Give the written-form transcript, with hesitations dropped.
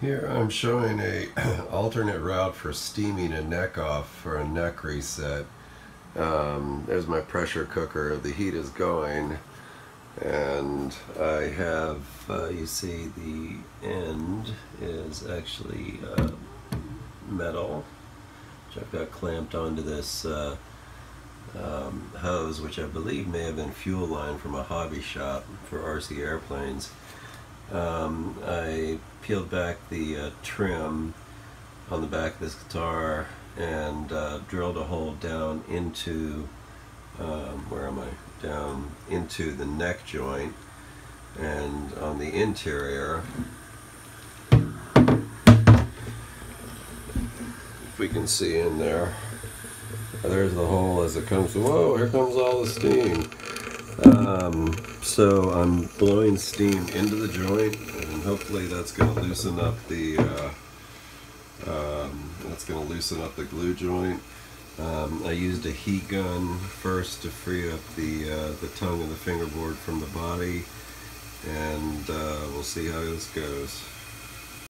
Here I'm showing a alternate route for steaming a neck off for a neck reset. There's my pressure cooker. The heat is going, and I have, you see the end is actually metal, which I've got clamped onto this hose, which I believe may have been fuel line from a hobby shop for RC airplanes. I peeled back the trim on the back of this guitar and drilled a hole down into, where am I? Down into the neck joint, and on the interior, if we can see in there, there's the hole as it comes. Whoa, here comes all the steam. So I'm blowing steam into the joint, and hopefully that's going to loosen up the glue joint. I used a heat gun first to free up the tongue of the fingerboard from the body, and we'll see how this goes.